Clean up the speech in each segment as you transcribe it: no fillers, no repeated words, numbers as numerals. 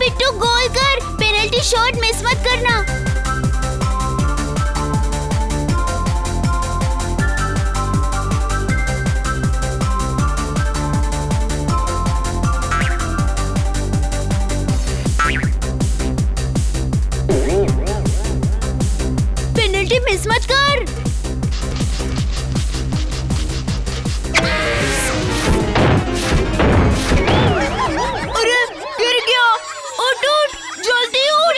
बिट्टू गोल कर, penalty shot miss मत करना। पेनल्टी मिस मत कर। अरे गिर गया। उठ उठ, जल्दी उठ।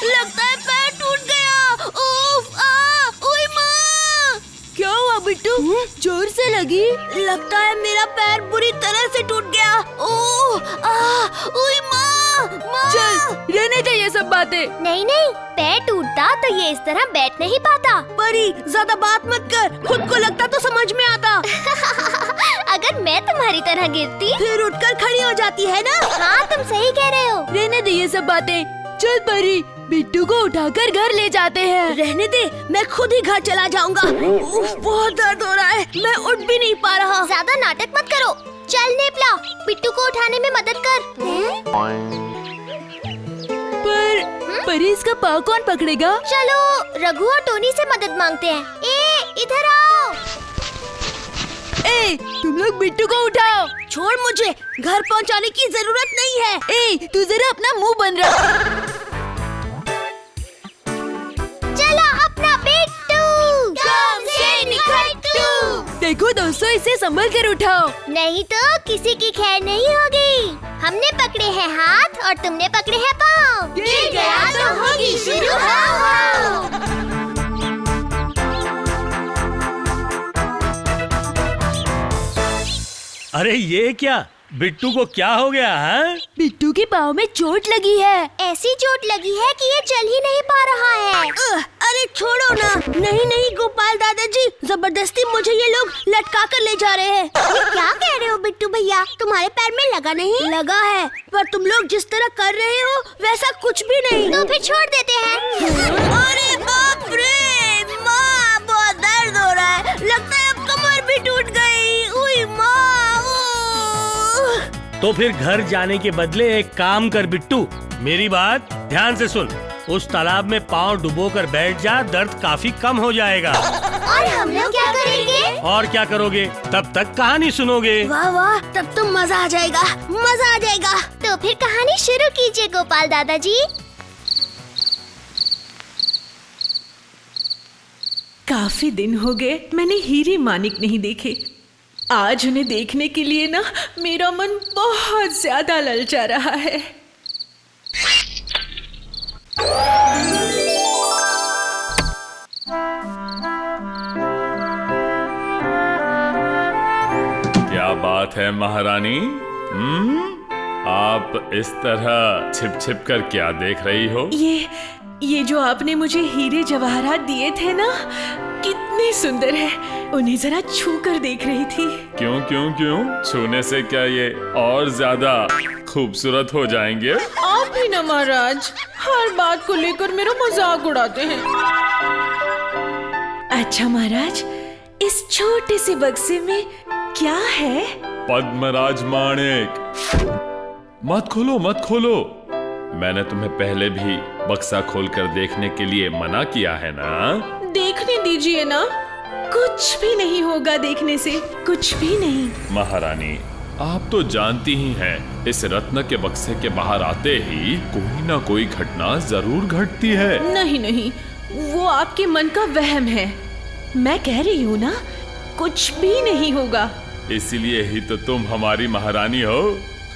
लगता है पैर टूट गया। उफ, ओए माँ। क्या हुआ बिट्टू? जोर से लगी? लगता है मेरा पैर बुरी तरह से टूट गया। ओए माँ, माँ। चल रहने दे ये सब बातें। नहीं नहीं, पैर टूटता तो ये इस तरह बैठ नहीं पाता। परी ज्यादा बात मत कर, खुद को लगता तो समझ में आता। अगर मैं तुम्हारी तरह गिरती फिर उठकर खड़ी हो जाती है ना। हाँ तुम सही कह रहे हो। रहने दे ये सब बातें। चल परी, बिट्टू को उठाकर घर ले जाते हैं। रहने दे, मैं खुद ही घर चला जाऊंगा। बहुत दर्द हो रहा है, मैं उठ भी नहीं पा रहा। ज्यादा नाटक मत करो। चल नेपला, बिट्टू को उठाने में मदद कर। परी इसका पाँव कौन पकड़ेगा? चलो रघु और टोनी से मदद मांगते हैं। इधर आओ। तुम लोग बिट्टू को उठाओ। छोड़ मुझे, घर पहुंचाने की जरूरत नहीं है। तू जरा अपना मुंह बंद रख। चलो अपना बिट्टू गांव से निकट्टू। देखो दोस्तों, इसे संभल कर उठाओ, नहीं तो किसी की खैर नहीं होगी। हमने पकड़े हैं हाथ और तुमने पकड़े हैं पाँव। गिर गया तो होगी शुरू हाव हाव। अरे ये क्या, बिट्टू को क्या हो गया है? बिट्टू के पाँव में चोट लगी है। ऐसी चोट लगी है कि ये चल ही नहीं पा रहा है। अरे छोड़ो ना। नहीं गोपाल दादाजी, जबरदस्ती मुझे ये लोग लटका कर ले जा रहे हैं। ये क्या कह रहे हो बिट्टू भैया? तुम्हारे पैर में लगा नहीं? लगा है, पर तुम लोग जिस तरह कर रहे हो वैसा कुछ भी नहीं। तो फिर छोड़ देते हैं। अरे बाप रे, माँ बहुत दर्द हो रहा है। लगता है अब कमर भी टूट गई। उई माँ। तो फिर घर जाने के बदले एक काम कर बिट्टू, मेरी बात ध्यान से सुन। उस तालाब में पाँव डुबो कर बैठ जा, दर्द काफी कम हो जाएगा। और हम लोग क्या करेंगे? और क्या करोगे? तब तक कहानी सुनोगे। वाह वाह, तब तो मजा आ जाएगा, मजा आ जाएगा। तो फिर कहानी शुरू कीजिए गोपाल दादाजी। काफी दिन हो गए मैंने हीरे मानिक नहीं देखे। आज उन्हें देखने के लिए ना मेरा मन बहुत ज्यादा ललचा रहा है। क्या बात है महारानी? आप इस तरह छिप छिप कर क्या देख रही हो? ये जो आपने मुझे हीरे जवाहरात दिए थे ना, कितने सुंदर है। उन्हें जरा छू कर देख रही थी। क्यों क्यों क्यों? छूने से क्या ये और ज्यादा खूबसूरत हो जाएंगे? आप भी ना महाराज, हर बात को लेकर मेरा मजाक उड़ाते हैं। अच्छा महाराज, इस छोटे से बक्से में क्या है? पद्मराज माणिक। मत खोलो मत खोलो, मैंने तुम्हें पहले भी बक्सा खोलकर देखने के लिए मना किया है ना। देखने दीजिए ना, कुछ भी नहीं होगा देखने से, कुछ भी नहीं। महारानी, आप तो जानती ही हैं, इस रत्न के बक्से के बाहर आते ही कोई ना कोई घटना जरूर घटती है। नहीं, वो आपके मन का वहम है। मैं कह रही हूँ ना, कुछ भी नहीं होगा। इसीलिए ही तो तुम हमारी महारानी हो।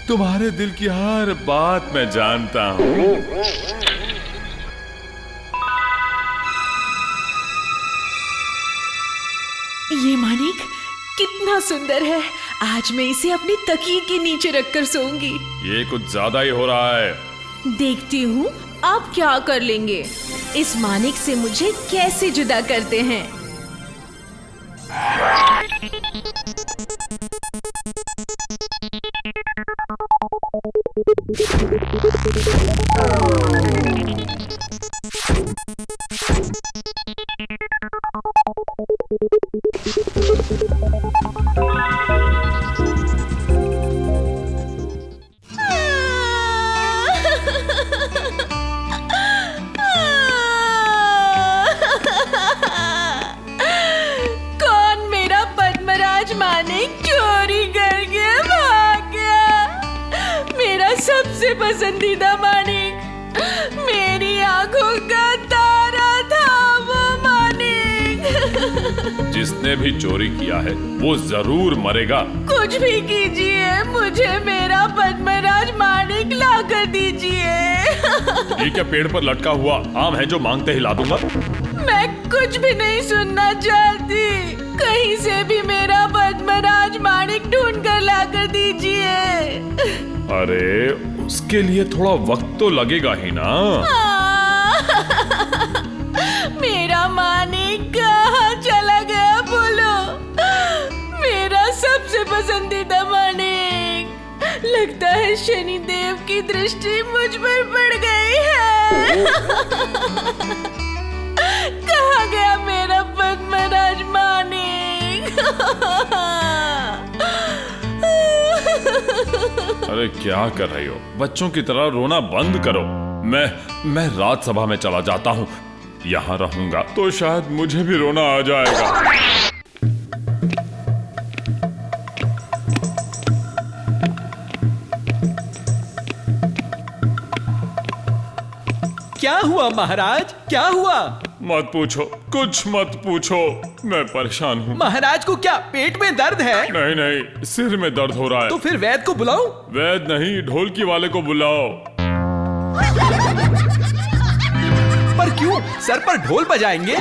तुम्हारे दिल की हर बात मैं जानता हूँ। ये मानिक कितना सुंदर है। आज मैं इसे अपनी तकिए के नीचे रखकर सोऊंगी। ये कुछ ज्यादा ही हो रहा है। देखती हूँ आप क्या कर लेंगे। इस मानिक से मुझे कैसे जुदा करते हैं। सबसे पसंदीदा मानिक, मेरी आंखों का तारा था वो मानिक। जिसने भी चोरी किया है वो जरूर मरेगा। कुछ भी कीजिए, मुझे मेरा पद्मराज मानिक ला कर दीजिए। ये क्या पेड़ पर लटका हुआ आम है जो मांगते ही ला दूंगा? मैं कुछ भी नहीं सुनना चाहती, कहीं से भी मेरा पद्मराज मानिक ढूंढ कर ला कर दीजिए। अरे उसके लिए थोड़ा वक्त तो लगेगा ही ना। मेरा मानिक कहाँ चला गया बोलो, मेरा सबसे पसंदीदा मानिक। लगता है शनिदेव की दृष्टि मुझ पर पड़ गई है। कहाँ गया मेरा पद्मराज मानिक? अरे क्या कर रही हो? बच्चों की तरह रोना बंद करो। मैं राज्यसभा में चला जाता हूँ। यहाँ रहूंगा तो शायद मुझे भी रोना आ जाएगा। क्या हुआ महाराज, क्या हुआ? मत पूछो, कुछ मत पूछो, मैं परेशान हूँ। महाराज को क्या पेट में दर्द है? नहीं नहीं, सिर में दर्द हो रहा है। तो फिर वैद्य को बुलाऊं? वैद्य नहीं, ढोलकी वाले को बुलाओ। पर क्यों? सर पर ढोल बजाएंगे?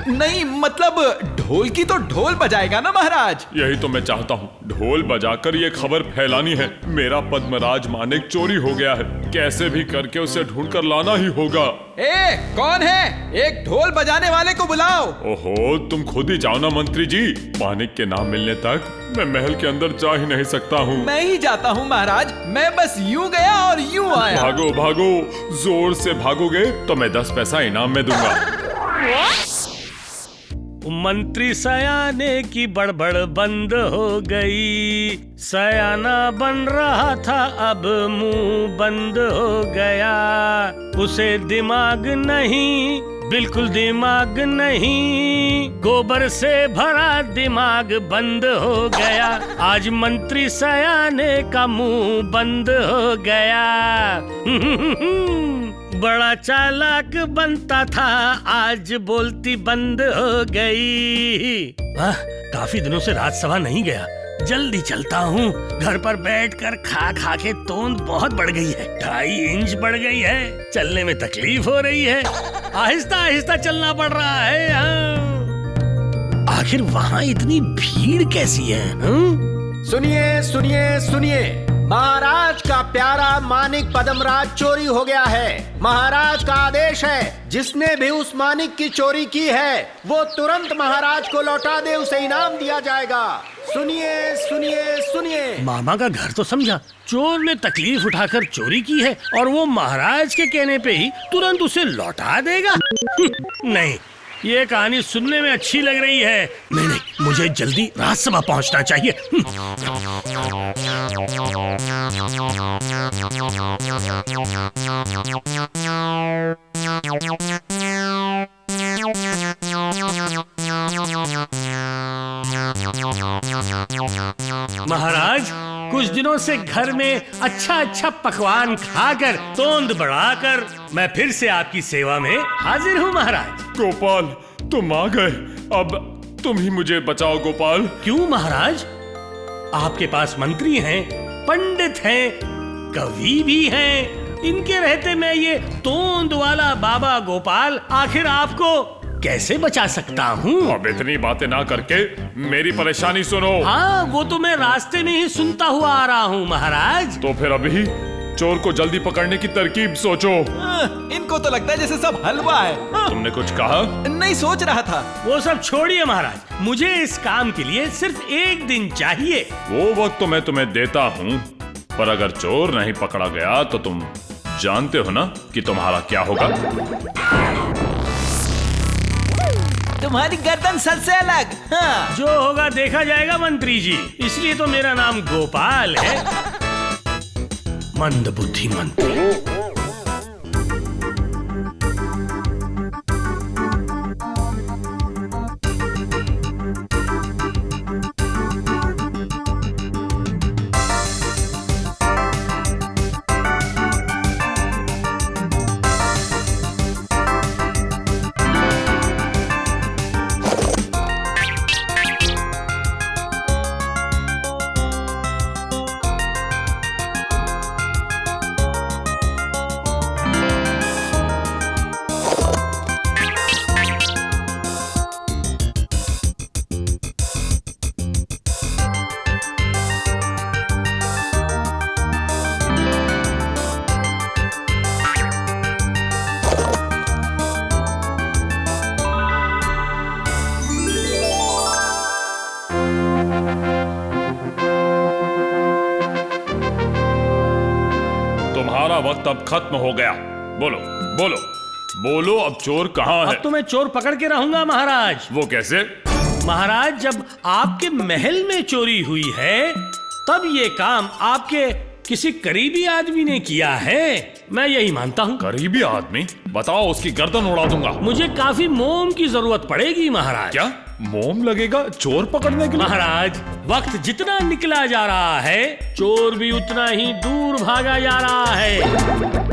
नहीं मतलब ढोलकी तो ढोल बजाएगा ना महाराज। यही तो मैं चाहता हूँ, ढोल बजाकर ये खबर फैलानी है। मेरा पद्मराज मानिक चोरी हो गया है, कैसे भी करके उसे ढूंढकर लाना ही होगा। ए, कौन है? एक ढोल बजाने वाले को बुलाओ। ओहो, तुम खुद ही जाओ ना मंत्री जी। मानिक के नाम मिलने तक मैं महल के अंदर जा ही नहीं सकता हूँ। मैं ही जाता हूँ महाराज, मैं बस यूं गया और यूं आया। भागो भागो, जोर से भागोगे तो मैं 10 पैसा इनाम में दूंगा। मंत्री सयाने की बड़बड़ बंद हो गई, सयाना बन रहा था अब मुंह बंद हो गया। उसे दिमाग नहीं, बिल्कुल दिमाग नहीं, गोबर से भरा दिमाग बंद हो गया। आज मंत्री सयाने का मुंह बंद हो गया। बड़ा चालाक बनता था, आज बोलती बंद हो गई। काफी दिनों से राज्यसभा नहीं गया, जल्दी चलता हूँ। घर पर बैठकर खा खा के तोंद बहुत बढ़ गई है, 2.5 इंच बढ़ गई है। चलने में तकलीफ हो रही है, आहिस्ता आहिस्ता चलना पड़ रहा है। आखिर वहाँ इतनी भीड़ कैसी है? सुनिए सुनिए सुनिए, महाराज का प्यारा मानिक पद्मराज चोरी हो गया है। महाराज का आदेश है, जिसने भी उस मानिक की चोरी की है वो तुरंत महाराज को लौटा दे, उसे इनाम दिया जाएगा। सुनिए सुनिए सुनिए। मामा का घर तो समझा, चोर ने तकलीफ उठाकर चोरी की है और वो महाराज के कहने पे ही तुरंत उसे लौटा देगा? नहीं, ये कहानी सुनने में अच्छी लग रही है। नहीं नहीं, मुझे जल्दी राज्यसभा पहुंचना चाहिए। महाराज, कुछ दिनों से घर में अच्छा अच्छा पकवान खाकर तोंद बढ़ाकर मैं फिर से आपकी सेवा में हाजिर हूँ महाराज। गोपाल, तुम आ गए, अब तुम ही मुझे बचाओ गोपाल। क्यों महाराज? आपके पास मंत्री हैं, पंडित हैं, कवि भी हैं, इनके रहते मैं ये तोंद वाला बाबा गोपाल आखिर आपको कैसे बचा सकता हूँ? अब इतनी बातें ना करके मेरी परेशानी सुनो। हाँ, वो तो मैं रास्ते में ही सुनता हुआ आ रहा हूँ महाराज। तो फिर अभी चोर को जल्दी पकड़ने की तरकीब सोचो। इनको तो लगता है जैसे सब हलवा है। तुमने कुछ कहा? नहीं, सोच रहा था। वो सब छोड़िए महाराज, मुझे इस काम के लिए सिर्फ 1 दिन चाहिए। वो वक्त तो मैं तुम्हें देता हूँ, पर अगर चोर नहीं पकड़ा गया तो तुम जानते हो ना कि तुम्हारा क्या होगा। तुम्हारी गर्दन सर से अलग। हाँ। जो होगा देखा जाएगा मंत्री जी, इसलिए तो मेरा नाम गोपाल है। मंदबुद्धि मंत्री। तुम्हारा वक्त अब खत्म हो गया। बोलो बोलो बोलो, अब चोर कहाँ है? अब तो मैं चोर पकड़ के रहूंगा महाराज। वो कैसे? महाराज, जब आपके महल में चोरी हुई है तब ये काम आपके किसी करीबी आदमी ने किया है, मैं यही मानता हूँ। करीबी आदमी? बताओ, उसकी गर्दन उड़ा दूंगा। मुझे काफी मोम की जरूरत पड़ेगी महाराज। क्या मोम लगेगा चोर पकड़ने के लिए? महाराज, वक्त जितना निकला जा रहा है चोर भी उतना ही दूर भागा जा रहा है।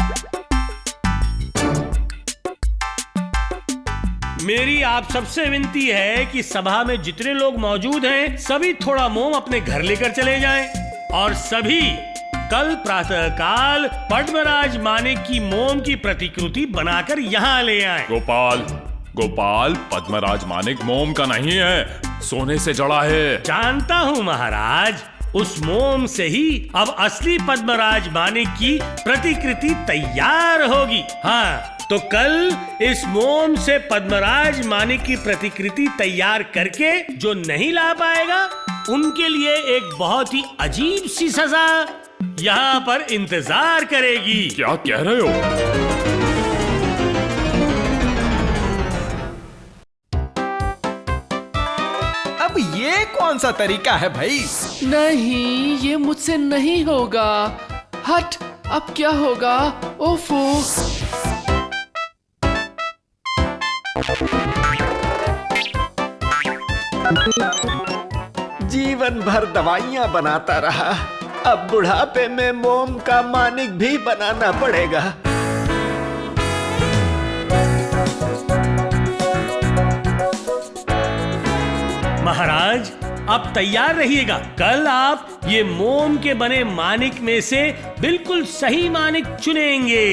मेरी आप सबसे विनती है कि सभा में जितने लोग मौजूद हैं सभी थोड़ा मोम अपने घर लेकर चले जाएं और सभी कल प्रातःकाल पद्मराज मानिक की मोम की प्रतिकृति बनाकर यहाँ ले आए। गोपाल, गोपाल, पद्मराज मानिक मोम का नहीं है, सोने से जड़ा है। जानता हूँ महाराज, उस मोम से ही अब असली पद्मराज मानिक की प्रतिकृति तैयार होगी। हाँ, तो कल इस मोम से पद्मराज मानिक की प्रतिकृति तैयार करके जो नहीं ला पाएगा उनके लिए एक बहुत ही अजीब सी सजा यहाँ पर इंतजार करेगी। क्या कह रहे हो? अब ये कौन सा तरीका है भाई? नहीं, ये मुझसे नहीं होगा। हट, अब क्या होगा? ओफो। जीवन भर दवाइयां बनाता रहा, अब बुढ़ापे में मोम का मानिक भी बनाना पड़ेगा। महाराज, अब तैयार रहिएगा। कल आप ये मोम के बने मानिक में से बिल्कुल सही मानिक चुनेंगे।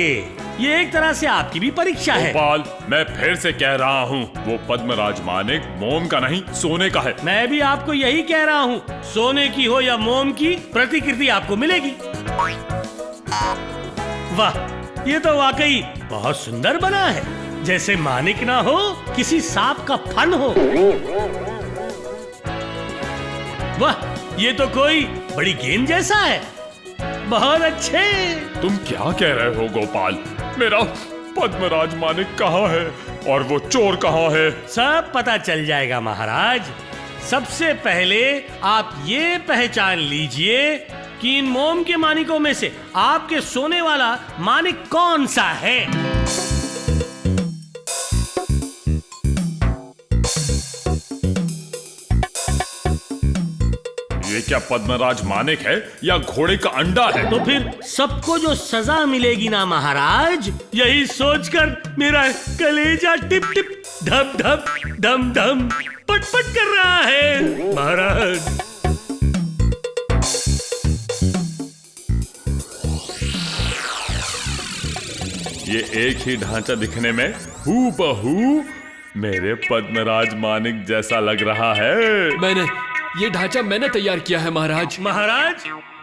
ये एक तरह से आपकी भी परीक्षा है। गोपाल, मैं फिर से कह रहा हूँ, वो पद्मराज मानिक मोम का नहीं सोने का है। मैं भी आपको यही कह रहा हूँ, सोने की हो या मोम की प्रतिकृति आपको मिलेगी। वाह, ये तो वाकई बहुत सुंदर बना है, जैसे मानिक ना हो किसी सांप का फन हो। वाह, ये तो कोई बड़ी गेंद जैसा है। बहुत अच्छे। तुम क्या कह रहे हो गोपाल? मेरा पद्मराज मानिक कहाँ है और वो चोर कहाँ है? सब पता चल जाएगा महाराज। सबसे पहले आप ये पहचान लीजिए कि इन मोम के मानिकों में से आपके सोने वाला मानिक कौन सा है। ये क्या पद्मराज मानिक है या घोड़े का अंडा है? तो फिर सबको जो सजा मिलेगी ना महाराज, यही सोचकर मेरा कलेजा टिप टिप धप धप धम धम पट पट कर रहा है महाराज। ये एक ही ढांचा दिखने में हूबहू मेरे पद्मराज मानिक जैसा लग रहा है। ये ढांचा मैंने तैयार किया है महाराज। महाराज,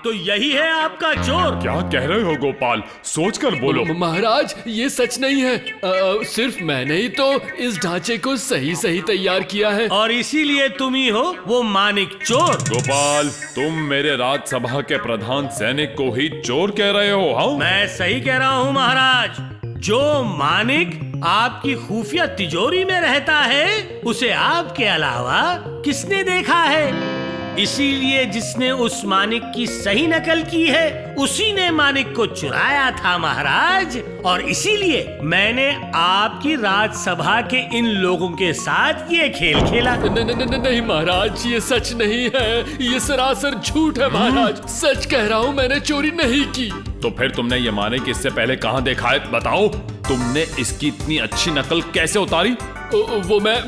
तो यही है आपका चोर। क्या कह रहे हो गोपाल? सोचकर बोलो। महाराज, ये सच नहीं है। सिर्फ मैंने ही तो इस ढांचे को सही सही तैयार किया है। और इसीलिए तुम ही हो वो मानिक चोर। गोपाल, तुम मेरे राज्यसभा के प्रधान सैनिक को ही चोर कह रहे हो? हाँ, मैं सही कह रहा हूँ महाराज। जो मानिक आपकी खुफिया तिजोरी में रहता है उसे आपके अलावा किसने देखा है? इसीलिए जिसने उस मानिक की सही नकल की है उसी ने मानिक को चुराया था महाराज। और इसीलिए मैंने आपकी राज्यसभा के इन लोगों के साथ ये खेल खेला। नहीं महाराज, ये सच नहीं है। ये सरासर झूठ है महाराज। सच कह रहा हूँ, मैंने चोरी नहीं की। तो फिर तुमने ये मानिक इससे पहले कहाँ देखा है? बताओ, तुमने इसकी इतनी अच्छी नकल कैसे उतारी? वो मैं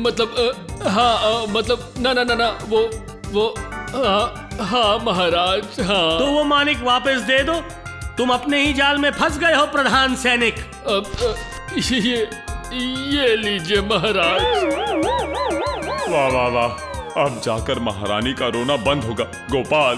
मतलब हाँ मतलब ना वो हाँ महाराज, हाँ। तो वो मानिक वापस दे दो। तुम अपने ही जाल में फंस गए हो प्रधान सैनिक। ये लीजिए महाराज। वाह वाह वाह, अब जाकर महारानी का रोना बंद होगा। गोपाल,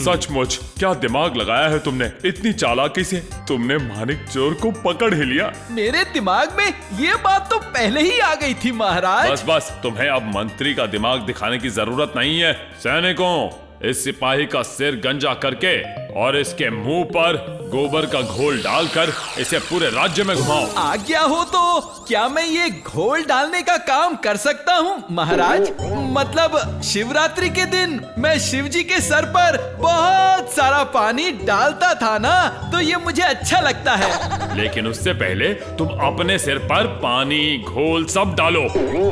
सचमुच क्या दिमाग लगाया है तुमने? इतनी चालाकी से तुमने मानिक चोर को पकड़ ही लिया। मेरे दिमाग में ये बात तो पहले ही आ गई थी महाराज। बस बस, तुम्हें अब मंत्री का दिमाग दिखाने की जरूरत नहीं है। सैनिकों, इस सिपाही का सिर गंजा करके और इसके मुंह पर गोबर का घोल डालकर इसे पूरे राज्य में घुमाओ। आज्ञा हो तो क्या मैं ये घोल डालने का काम कर सकता हूँ महाराज? मतलब शिवरात्रि के दिन मैं शिव जी के सर पर बहुत सारा पानी डालता था ना, तो ये मुझे अच्छा लगता है। लेकिन उससे पहले तुम अपने सिर पर पानी घोल सब डालो,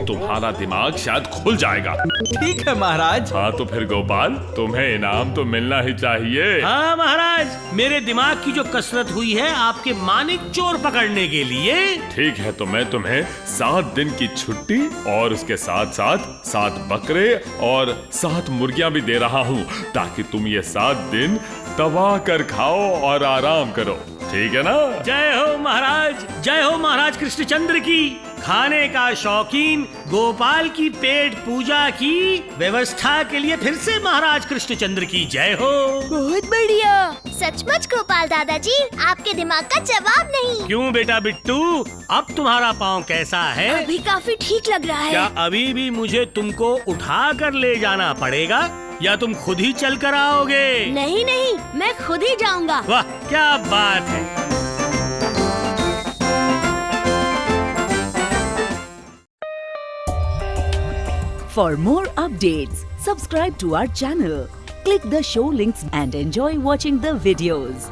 तुम्हारा दिमाग शायद खुल जाएगा। ठीक है महाराज। हाँ तो फिर गोपाल, तुम्हें इनाम तो मिलना ही चाहिए। हाँ महाराज, मेरे दिमाग की जो कसरत हुई है आपके मानिक चोर पकड़ने के लिए। ठीक है, तो मैं तुम्हें 7 दिन की छुट्टी और उसके साथ साथ 7 बकरे और 7 मुर्गियां भी दे रहा हूँ, ताकि तुम ये 7 दिन दबा कर खाओ और आराम करो। ठीक है ना? जय हो महाराज, जय हो महाराज कृष्णचंद्र की। खाने का शौकीन गोपाल की पेट पूजा की व्यवस्था के लिए फिर से महाराज कृष्णचंद्र की जय हो। बहुत बढ़िया। सचमुच गोपाल दादाजी, आपके दिमाग का जवाब नहीं। क्यों बेटा बिट्टू, अब तुम्हारा पाँव कैसा है? अभी काफी ठीक लग रहा क्या है। अभी भी मुझे तुमको उठा कर ले जाना पड़ेगा या तुम खुद ही चल कर आओगे? नहीं नहीं, मैं खुद ही जाऊंगा। वाह क्या बात है। For more updates, subscribe to our channel, click the show links and enjoy watching the videos.